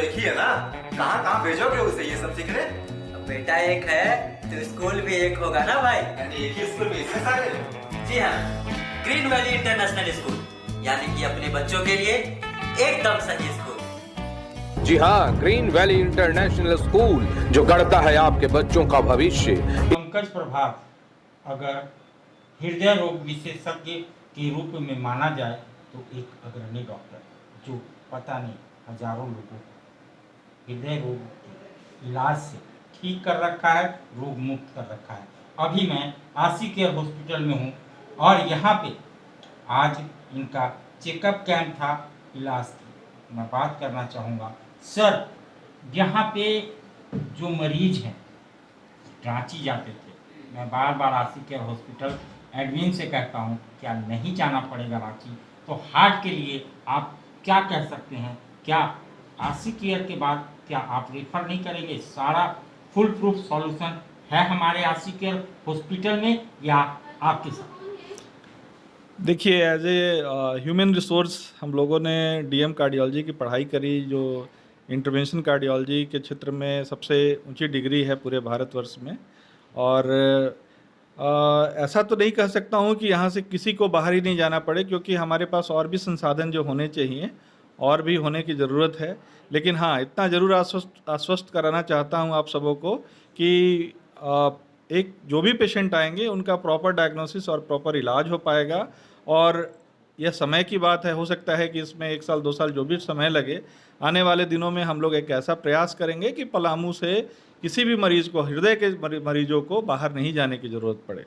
एक ही है ना, कहाँ कहाँ भेजोगे उसे ये सब सीखने? अब बेटा एक है तो स्कूल भी एक होगा ना भाई। यानी एक ही स्कूल में इतने सारे? जी हाँ, ग्रीन वैली इंटरनेशनल स्कूल, यानी कि अपने बच्चों के लिए एकदम सही स्कूल। जी हाँ, ग्रीन वैली इंटरनेशनल स्कूल जो गढ़ता है आपके बच्चों का भविष्य। पंकज प्रभात अगर हृदय रोग विशेषज्ञ के रूप में माना जाए तो एक अग्रणी डॉक्टर, जो पता नहीं हजारों लोगों को हृदय रोग के इलाज से ठीक कर रखा है, रोग मुक्त कर रखा है। अभी मैं आशी केयर हॉस्पिटल में हूँ और यहाँ पे आज इनका चेकअप कैंप था, इलाज थी। मैं बात करना चाहूँगा सर, यहाँ पे जो मरीज हैं रांची जाते थे, मैं बार बार आशी केयर हॉस्पिटल एडमिन से कहता हूँ क्या नहीं जाना पड़ेगा रांची, तो हार्ट के लिए आप क्या कह सकते हैं? क्या आशी केयर के बाद क्या आप रेफर नहीं करेंगे? सारा फुल प्रूफ सॉल्यूशन है हमारे आशी केयर हॉस्पिटल में या आपके साथ? देखिए, एज ए ह्यूमन रिसोर्स हम लोगों ने डीएम कार्डियोलॉजी की पढ़ाई करी, जो इंटरवेंशन कार्डियोलॉजी के क्षेत्र में सबसे ऊंची डिग्री है पूरे भारतवर्ष में। और ऐसा तो नहीं कह सकता हूं कि यहाँ से किसी को बाहर ही नहीं जाना पड़े, क्योंकि हमारे पास और भी संसाधन जो होने चाहिए और भी होने की ज़रूरत है। लेकिन हाँ, इतना ज़रूर आश्वस्त कराना चाहता हूँ आप सबों को कि एक जो भी पेशेंट आएंगे उनका प्रॉपर डायग्नोसिस और प्रॉपर इलाज हो पाएगा। और यह समय की बात है, हो सकता है कि इसमें 1 साल 2 साल जो भी समय लगे, आने वाले दिनों में हम लोग एक ऐसा प्रयास करेंगे कि पलामू से किसी भी मरीज को, हृदय के मरीजों को बाहर नहीं जाने की ज़रूरत पड़े,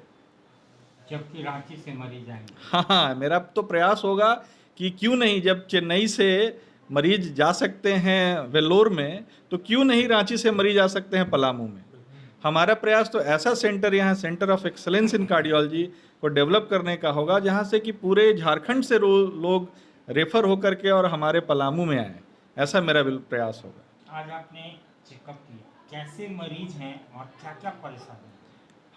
जबकि रांची से मरीज आएंगे। हाँ, मेरा तो प्रयास होगा कि क्यों नहीं, जब चेन्नई से मरीज जा सकते हैं वेल्लोर में, तो क्यों नहीं रांची से मरीज आ सकते हैं पलामू में। हमारा प्रयास तो ऐसा सेंटर, यहाँ centre of excellence in cardiology को डेवलप करने का होगा, जहाँ से कि पूरे झारखंड से लोग रेफर होकर के और हमारे पलामू में आए। ऐसा मेरा प्रयास होगा। आज आपने चेकअप किया, कैसे मरीज हैं और क्या क्या परेशानी?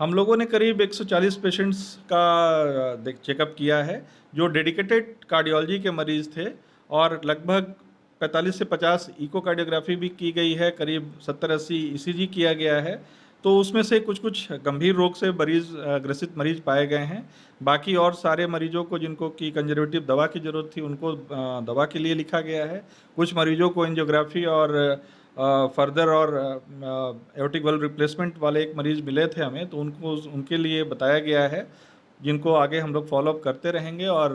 हम लोगों ने करीब 140 पेशेंट्स का चेकअप किया है, जो डेडिकेटेड कार्डियोलॉजी के मरीज़ थे, और लगभग 45 से 50 इकोकार्डियोग्राफी भी की गई है, करीब 70-80 ईसीजी किया गया है। तो उसमें से कुछ गंभीर रोग से ग्रसित मरीज पाए गए हैं। बाकी और सारे मरीजों को जिनको की कंजर्वेटिव दवा की ज़रूरत थी, उनको दवा के लिए लिखा गया है। कुछ मरीजों को एंजियोग्राफी और फर्दर और एओर्टिक वाल्व रिप्लेसमेंट वाले एक मरीज़ मिले थे हमें, तो उनके लिए बताया गया है, जिनको आगे हम लोग फॉलोअप करते रहेंगे और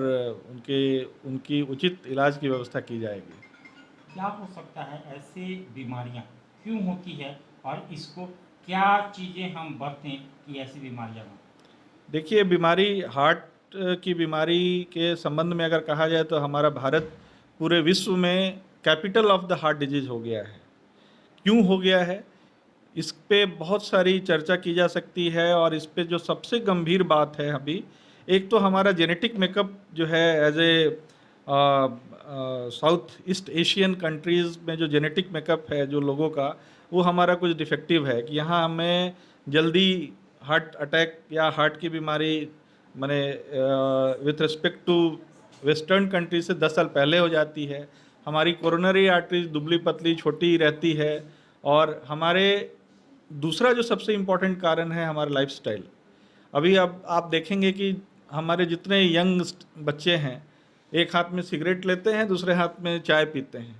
उनकी उचित इलाज की व्यवस्था की जाएगी। क्या हो सकता है, ऐसी बीमारियां क्यों होती है और इसको क्या चीज़ें हम बरतें कि ऐसी बीमारियां हों? देखिए, बीमारी, हार्ट की बीमारी के संबंध में अगर कहा जाए तो हमारा भारत पूरे विश्व में capital of the heart disease हो गया है। क्यों हो गया है, इस पे बहुत सारी चर्चा की जा सकती है। और इस पे जो सबसे गंभीर बात है अभी, एक तो हमारा जेनेटिक मेकअप जो है, as a south east Asian countries में जो जेनेटिक मेकअप है जो लोगों का, वो हमारा कुछ डिफेक्टिव है कि यहाँ हमें जल्दी हार्ट अटैक या हार्ट की बीमारी माने with respect to western country से 10 साल पहले हो जाती है। हमारी कोरोनरी आर्टरीज दुबली पतली छोटी रहती है। और हमारे दूसरा जो सबसे इम्पोर्टेंट कारण है हमारा लाइफस्टाइल। अभी अब आप देखेंगे कि हमारे जितने यंग बच्चे हैं, एक हाथ में सिगरेट लेते हैं, दूसरे हाथ में चाय पीते हैं,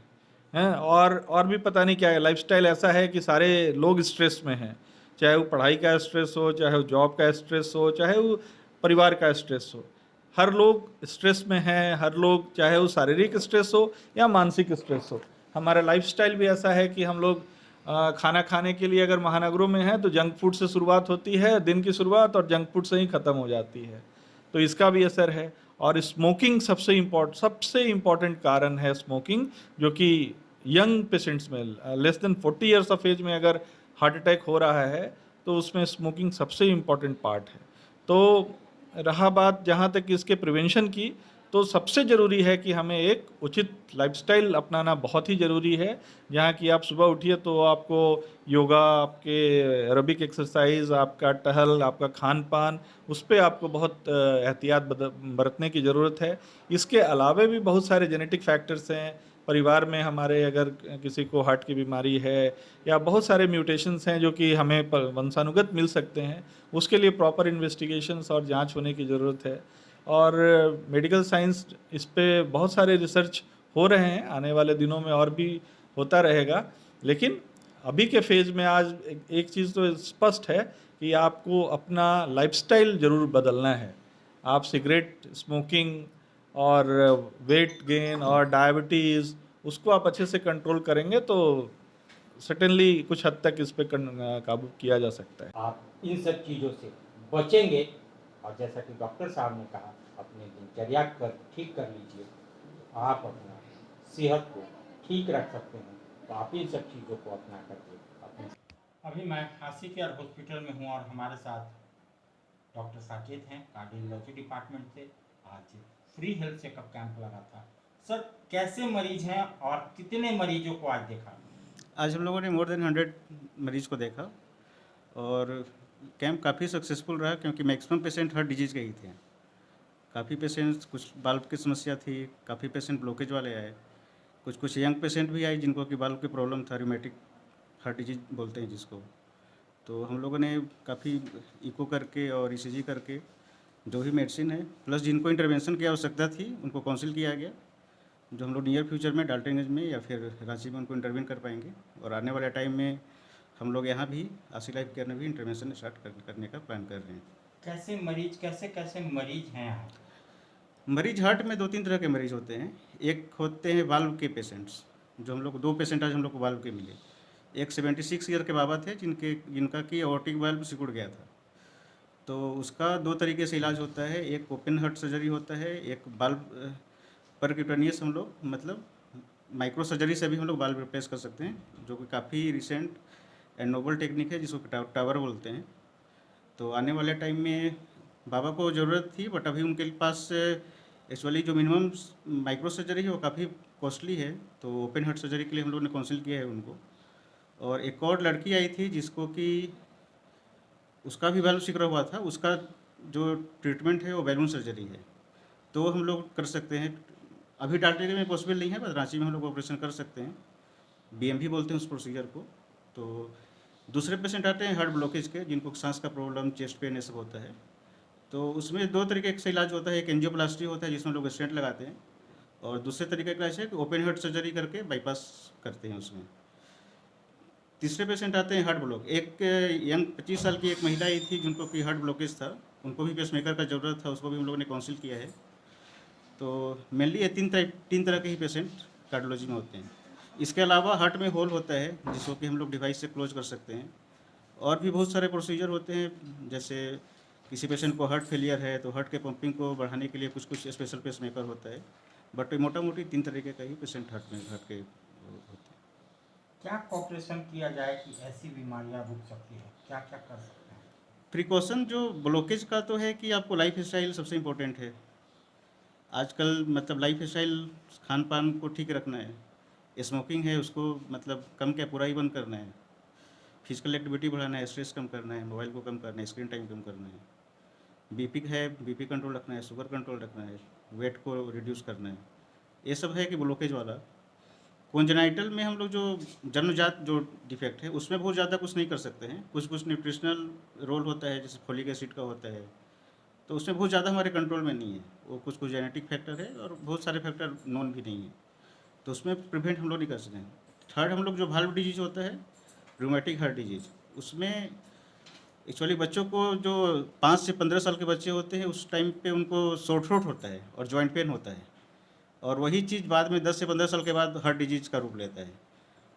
और भी पता नहीं क्या है। लाइफस्टाइल ऐसा है कि सारे लोग स्ट्रेस में हैं, चाहे वो पढ़ाई का स्ट्रेस हो, चाहे वो जॉब का स्ट्रेस हो, चाहे वो परिवार का स्ट्रेस हो। हर लोग स्ट्रेस में हैं, हर लोग, चाहे वो शारीरिक स्ट्रेस हो या मानसिक स्ट्रेस हो। हमारा लाइफस्टाइल भी ऐसा है कि हम लोग खाना खाने के लिए अगर महानगरों में हैं तो जंक फूड से शुरुआत होती है, दिन की शुरुआत, और जंक फूड से ही ख़त्म हो जाती है। तो इसका भी असर है। और स्मोकिंग सबसे इम्पॉर्टेंट कारण है स्मोकिंग, जो कि यंग पेशेंट्स में less than 40 years of age में अगर हार्ट अटैक हो रहा है तो उसमें स्मोकिंग सबसे इम्पॉर्टेंट पार्ट है। तो रहा बात जहाँ तक इसके प्रिवेंशन की, तो सबसे ज़रूरी है कि हमें एक उचित लाइफस्टाइल अपनाना बहुत ही ज़रूरी है, जहाँ कि आप सुबह उठिए तो आपको योगा, आपके एरोबिक एक्सरसाइज, आपका टहल, आपका खान पान, उस पर आपको बहुत एहतियात बरतने की ज़रूरत है। इसके अलावा भी बहुत सारे जेनेटिक फैक्टर्स हैं, परिवार में हमारे अगर किसी को हार्ट की बीमारी है या बहुत सारे म्यूटेशंस हैं जो कि हमें वंशानुगत मिल सकते हैं, उसके लिए प्रॉपर इन्वेस्टिगेशंस और जांच होने की ज़रूरत है। और मेडिकल साइंस इस पे बहुत सारे रिसर्च हो रहे हैं, आने वाले दिनों में और भी होता रहेगा। लेकिन अभी के फेज़ में आज एक चीज़ तो स्पष्ट है कि आपको अपना लाइफस्टाइल ज़रूर बदलना है। आप सिगरेट स्मोकिंग और वेट गेन और डायबिटीज़ उसको आप अच्छे से कंट्रोल करेंगे तो सर्टेनली कुछ हद तक इस पे काबू किया जा सकता है। आप इन सब चीज़ों से बचेंगे और जैसा कि डॉक्टर साहब ने कहा, अपने दिनचर्या कर ठीक कर लीजिए, आप अपना सेहत को ठीक रख सकते हैं। तो आप इन सब चीज़ों को अपना करके अपने अभी मैं खांसी केयर हॉस्पिटल में हूँ और हमारे साथ डॉक्टर साकेत हैं, कार्डियोलॉजी डिपार्टमेंट से। आज फ्री हेल्थ चेकअप कैंप लगा था। सर, कैसे मरीज हैं और कितने मरीजों को आज देखा? आज हम लोगों ने मोर देन 100 मरीज को देखा और कैंप काफ़ी सक्सेसफुल रहा क्योंकि मैक्सिमम पेशेंट हार्ट डिजीज़ के ही थे। काफ़ी पेशेंट्स, कुछ बाल्ब की समस्या थी, काफ़ी पेशेंट ब्लॉकेज वाले आए, कुछ यंग पेशेंट भी आए जिनको कि बाल्ब की प्रॉब्लम था, रूमेटिक हार्ट डिजीज बोलते हैं जिसको। तो हम लोगों ने काफ़ी इको करके और ईसीजी करके जो भी मेडिसिन है, प्लस जिनको इंटरवेंशन की आवश्यकता थी उनको काउंसिल किया गया, जो हम लोग नियर फ्यूचर में डाल्टनगंज में या फिर रांची में उनको इंटरवेन कर पाएंगे। और आने वाले टाइम में हम लोग यहाँ भी आशी लाइफ केयर में भी इंटरवेंशन स्टार्ट करने का प्लान कर रहे हैं। कैसे मरीज हैं यहाँ? मरीज हार्ट में 2-3 तरह के मरीज होते हैं। एक होते हैं वाल्व के पेशेंट्स, जो हम लोग 2 पेशेंट आज हम लोग को वाल्व के मिले। एक 76 ईयर के बाबा थे जिनका कि एओर्टिक वाल्व सिकुड़ गया था। तो उसका 2 तरीके से इलाज होता है, एक ओपन हार्ट सर्जरी होता है, एक बाल्ब परक्यूटेनियस हम लोग मतलब माइक्रो सर्जरी से भी हम लोग बाल्ब रिप्लेस कर सकते हैं, जो कि काफ़ी रिसेंट एंड नोबल टेक्निक है जिसको टावर बोलते हैं। तो आने वाले टाइम में बाबा को ज़रूरत थी, बट अभी उनके पास एक्चुअली जो मिनिमम माइक्रो सर्जरी है वो काफ़ी कॉस्टली है, तो ओपन हार्ट सर्जरी के लिए हम लोगों ने काउंसिल किया है उनको। और एक और लड़की आई थी जिसको कि उसका भी वाल्व सिकुड़ा हुआ था, उसका जो ट्रीटमेंट है वो बैलून सर्जरी है, तो हम लोग कर सकते हैं। अभी डाल्टनगंज में पॉसिबल नहीं है, बस रांची में हम लोग ऑपरेशन कर सकते हैं, बीएमवी बोलते हैं उस प्रोसीजर को। तो दूसरे पेशेंट आते हैं हार्ट ब्लॉकेज के, जिनको सांस का प्रॉब्लम, चेस्ट पेन ये सब होता है। तो उसमें 2 तरीके से इलाज होता है, एक एंजियोप्लास्टी होता है जिसमें लोग स्टेंट लगाते हैं, और दूसरे तरीके का इलाज है कि ओपन हार्ट सर्जरी करके बाईपास करते हैं उसमें। तीसरे पेशेंट आते हैं हार्ट ब्लॉक। एक यंग 25 साल की एक महिला आई थी जिनको कि हार्ट ब्लॉकेज था, उनको भी पेसमेकर का ज़रूरत था, उसको भी हम लोगों ने काउंसिल किया है। तो मेनली ये 3 तरह के ही पेशेंट कार्डियोलॉजी में होते हैं। इसके अलावा हार्ट में होल होता है जिसको कि हम लोग डिवाइस से क्लोज कर सकते हैं, और भी बहुत सारे प्रोसीजर होते हैं। जैसे किसी पेशेंट को हार्ट फेलियर है तो हार्ट के पंपिंग को बढ़ाने के लिए कुछ स्पेशल पेसमेकर होता है, बट मोटा मोटी 3 तरीके का ही पेशेंट हार्ट के होते हैं। क्या कॉपरेशन किया जाए कि ऐसी बीमारियां रुक सकती हैं? क्या क्या कर सकते हैं? प्रिकॉशन जो ब्लॉकेज का तो है कि आपको लाइफ स्टाइल सबसे इम्पोर्टेंट है। आजकल मतलब लाइफ स्टाइल, खान पान को ठीक रखना है, स्मोकिंग है उसको मतलब कम क्या पूरा ही बंद करना है, फिजिकल एक्टिविटी बढ़ाना है, स्ट्रेस कम करना है, मोबाइल को कम करना है, स्क्रीन टाइम कम करना है, बीपी है बीपी कंट्रोल रखना है, शुगर कंट्रोल रखना है, वेट को रिड्यूस करना है। ये सब है कि ब्लॉकेज वाला। कॉन्जेनाइटल में हम लोग जो जन्मजात जो डिफेक्ट है उसमें बहुत ज़्यादा कुछ नहीं कर सकते हैं, कुछ न्यूट्रिशनल रोल होता है, जैसे फोलिक एसिड का होता है, तो उसमें बहुत ज़्यादा हमारे कंट्रोल में नहीं है। वो कुछ जेनेटिक फैक्टर है और बहुत सारे फैक्टर नॉन भी नहीं है, तो उसमें प्रिवेंट हम लोग नहीं कर सकते हैं। थर्ड, हम लोग जो वाल्व डिजीज होता है, रूमेटिक हार्ट डिजीज, उसमें एक्चुअली बच्चों को जो 5 से 15 साल के बच्चे होते हैं उस टाइम पे उनको सोर थ्रोट होता है और जॉइंट पेन होता है, और वही चीज़ बाद में 10 से 15 साल के बाद हार्ट डिजीज का रूप लेता है।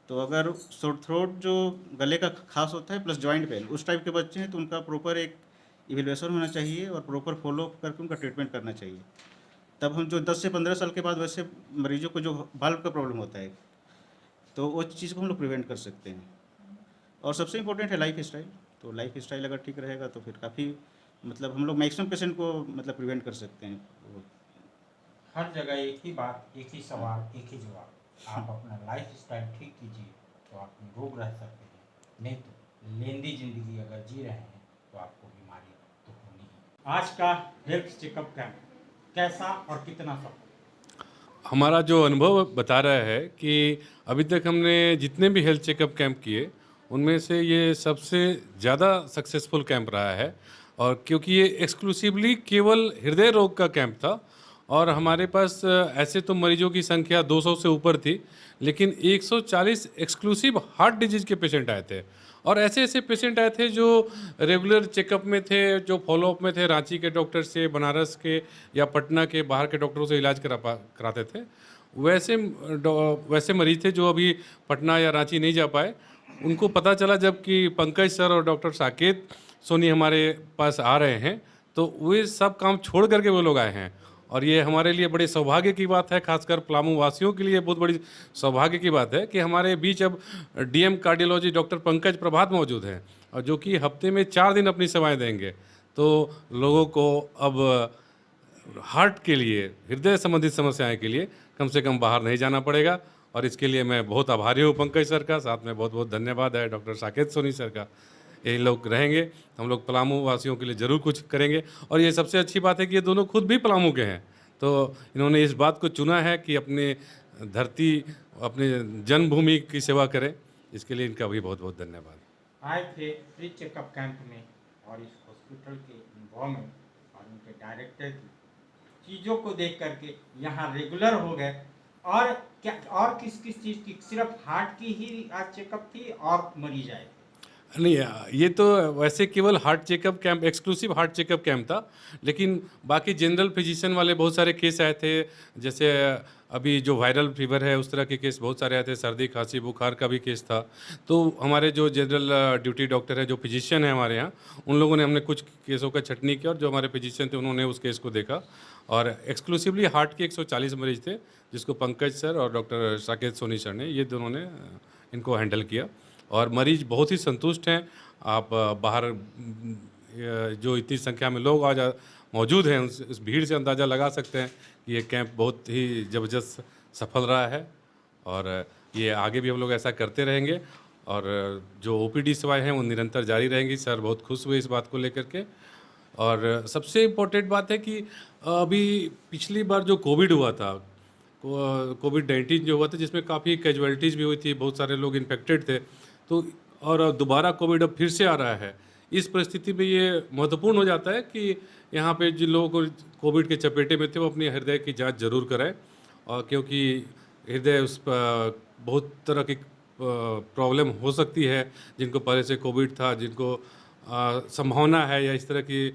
तो अगर सोर थ्रोट जो गले का खास होता है प्लस जॉइंट पेन उस टाइप के बच्चे हैं तो उनका प्रॉपर एक इवेल्युएशन होना चाहिए और प्रॉपर फॉलो करके उनका ट्रीटमेंट करना चाहिए। तब हम जो 10 से 15 साल के बाद वैसे मरीजों को जो वाल्व का प्रॉब्लम होता है तो वो चीज़ को हम लोग प्रिवेंट कर सकते हैं। और सबसे इम्पोर्टेंट है लाइफ स्टाइल। तो लाइफ स्टाइल अगर ठीक रहेगा तो फिर काफ़ी मतलब हम लोग मैक्सिमम पेशेंट को मतलब प्रिवेंट कर सकते हैं। हर जगह एक ही बात, एक ही सवाल, एक ही जवाब। आप अपना लाइफ स्टाइल ठीक कीजिए तो आप निरोग रह सकते हैं, नहीं तो लेंदी जिंदगी अगर जी रहे हैं तो आपको बीमारी तो होनी ही। आज का हेल्थ चेकअप कैंप कैसा और कितना सफल? हमारा जो अनुभव बता रहा है कि अभी तक हमने जितने भी हेल्थ चेकअप कैंप किए उनमें से ये सबसे ज़्यादा सक्सेसफुल कैंप रहा है। और क्योंकि ये एक्सक्लूसिवली केवल हृदय रोग का कैंप था और हमारे पास ऐसे तो मरीजों की संख्या 200 से ऊपर थी, लेकिन 140 एक्सक्लूसिव हार्ट डिजीज़ के पेशेंट आए थे। और ऐसे ऐसे पेशेंट आए थे जो रेगुलर चेकअप में थे, जो फॉलोअप में थे, रांची के डॉक्टर से, बनारस के या पटना के बाहर के डॉक्टरों से इलाज कराते थे। वैसे मरीज थे जो अभी पटना या रांची नहीं जा पाए। उनको पता चला जब कि पंकज सर और डॉक्टर साकेत सोनी हमारे पास आ रहे हैं, तो वे सब काम छोड़ करके वो लोग आए हैं। और ये हमारे लिए बड़े सौभाग्य की बात है, खासकर पलामू वासियों के लिए बहुत बड़ी सौभाग्य की बात है कि हमारे बीच अब डीएम कार्डियोलॉजी डॉक्टर पंकज प्रभात मौजूद हैं, और जो कि हफ्ते में 4 दिन अपनी सेवाएं देंगे। तो लोगों को अब हार्ट के लिए, हृदय संबंधित समस्याएं के लिए कम से कम बाहर नहीं जाना पड़ेगा। और इसके लिए मैं बहुत आभारी हूँ पंकज सर का, साथ में बहुत बहुत धन्यवाद है डॉक्टर साकेत सोनी सर का। यही लोग रहेंगे, हम लोग पलामू वासियों के लिए ज़रूर कुछ करेंगे। और ये सबसे अच्छी बात है कि ये दोनों खुद भी पलामू के हैं, तो इन्होंने इस बात को चुना है कि अपने धरती, अपने जन्मभूमि की सेवा करें। इसके लिए इनका भी बहुत बहुत धन्यवाद। आए थे फ्री चेकअप कैंप में और इस हॉस्पिटल के इन्वॉल्वमेंट और उनके डायरेक्टर की चीज़ों को देख करके यहाँ रेगुलर हो गए। और क्या और किस किस चीज़ की, सिर्फ हार्ट की ही आज चेकअप थी और मरीज आए थे? नहीं, ये तो वैसे केवल heart checkup camp, exclusive heart checkup camp था, लेकिन बाकी जनरल फिजिशियन वाले बहुत सारे केस आए थे। जैसे अभी जो वायरल फीवर है उस तरह के केस बहुत सारे आए थे, सर्दी खांसी बुखार का भी केस था। तो हमारे जो जनरल ड्यूटी डॉक्टर है, जो फिजिशियन है हमारे यहाँ, उन लोगों ने हमने कुछ केसों का छटनी किया और जो हमारे फिजिशियन थे उन्होंने उस केस को देखा। और एक्सक्लूसिवली हार्ट के 140 मरीज थे, जिसको पंकज सर और डॉक्टर साकेत सोनी सर ने, ये दोनों ने इनको हैंडल किया। और मरीज बहुत ही संतुष्ट हैं। आप बाहर जो इतनी संख्या में लोग आज मौजूद हैं, उस भीड़ से अंदाज़ा लगा सकते हैं कि ये कैंप बहुत ही ज़बरदस्त सफल रहा है। और ये आगे भी हम लोग ऐसा करते रहेंगे और जो ओपीडी सेवाएं हैं वो निरंतर जारी रहेंगी। सर बहुत खुश हुए इस बात को लेकर के। और सबसे इम्पोर्टेंट बात है कि अभी पिछली बार जो कोविड हुआ था, कोविड-19 जो हुआ था, जिसमें काफ़ी कैजुअलिटीज़ भी हुई थी, बहुत सारे लोग इन्फेक्टेड थे। तो और दोबारा कोविड अब फिर से आ रहा है। इस परिस्थिति में ये महत्वपूर्ण हो जाता है कि यहाँ पे जिन लोगों को कोविड के चपेटे में थे वो अपनी हृदय की जांच जरूर कराएं। और क्योंकि हृदय उस पर बहुत तरह की प्रॉब्लम हो सकती है, जिनको पहले से कोविड था, जिनको संभावना है या इस तरह की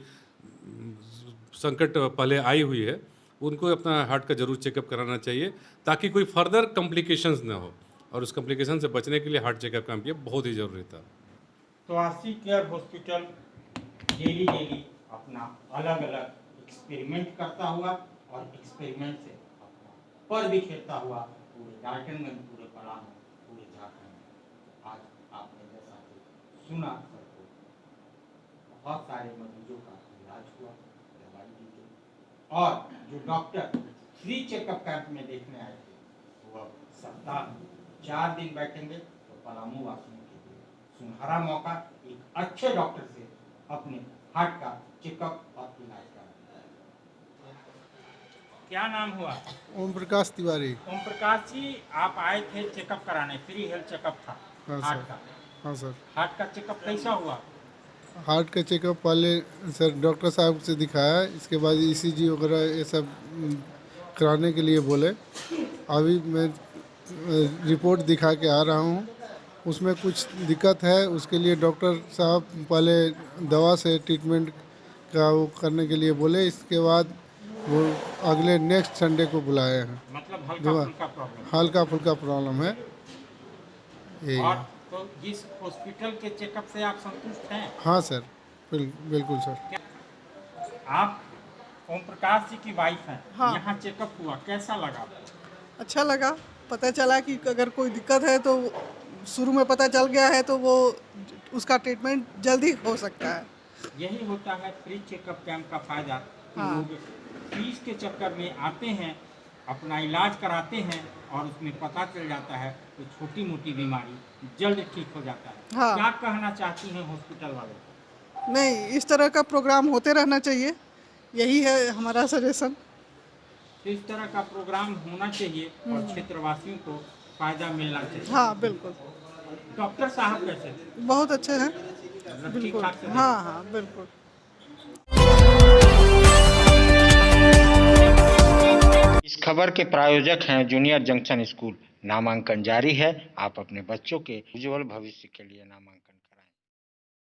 संकट पहले आई हुई है, उनको अपना हार्ट का जरूर चेकअप कराना चाहिए ताकि कोई फर्दर कॉम्प्लिकेशंस ना हो। और उस कॉम्प्लिकेशन से बचने के लिए हार्ट चेकअप कैंप ये बहुत ही ज़रूरी था। तो आशी केयर हॉस्पिटल डेली अपना अलग अलग एक्सपेरिमेंट करता हुआ और एक्सपेरिमेंट से अपना पर बिखेरता हुआ पूरे झारखंड, पूरे पलामू, पूरे झारखंड में आज आपने जैसा कि सुना सर को बहुत सारे मरीजों का इलाज हुआ, दवाई दी गई। और जो डॉक्टर फ्री चेकअप कैंप में देखने आए थे वो सप्ताह में 4 दिन बैठेंगे। तो पलामू वासियों के लिए सुनहरा मौका एक अच्छे डॉक्टर से अपने हार्ट का चेकअप और इलाज कराना। क्या नाम हुआ? ओम प्रकाश तिवारी। ओम प्रकाश जी, आप आए थे चेकअप कराने, फ्री हेल्थ चेकअप था हाँ हार्ट सर। का। हाँ सर। हार्ट का चेकअप कैसा हुआ? हार्ट का चेकअप पहले सर डॉक्टर साहब से दिखाया, इसके बाद ईसीजी वगैरह ये सब कराने के लिए बोले। अभी मैं रिपोर्ट दिखा के आ रहा हूँ, उसमें कुछ दिक्कत है, उसके लिए डॉक्टर साहब पहले दवा से ट्रीटमेंट का वो करने के लिए बोले। इसके बाद वो अगले नेक्स्ट संडे को बुलाए हैं। मतलब हल्का फुल्का प्रॉब्लम? हल्का फुल्का प्रॉब्लम है यही। और तो जिस हॉस्पिटल के चेकअप से आप संतुष्ट हैं? हाँ सर, बिल्कुल सर। आप ओम प्रकाश जी की वाइफ हैं। हाँ। यहाँ चेकअप हुआ, कैसा लगा? अच्छा लगा। पता चला कि अगर कोई दिक्कत है तो शुरू में पता चल गया है तो वो उसका ट्रीटमेंट जल्दी हो सकता है। यही होता है फ्री चेकअप कैंप का फायदा कि हाँ। लोग फीस के चक्कर में आते हैं, अपना इलाज कराते हैं और उसमें पता चल जाता है कि छोटी मोटी बीमारी जल्द ठीक हो जाता है। हाँ। क्या कहना चाहती हैं हॉस्पिटल वाले? नहीं, इस तरह का प्रोग्राम होते रहना चाहिए, यही है हमारा सजेशन। तो इस तरह का प्रोग्राम होना चाहिए और क्षेत्रवासियों को फायदा मिलना चाहिए। हाँ बिल्कुल, डॉक्टर साहब कैसे थे? बहुत अच्छे हैं। मतलब ठीक बिल्कुल, ठाक से थे? हाँ हाँ बिल्कुल। इस खबर के प्रायोजक हैं जूनियर जंक्शन स्कूल। नामांकन जारी है, आप अपने बच्चों के उज्जवल भविष्य के लिए नामांकन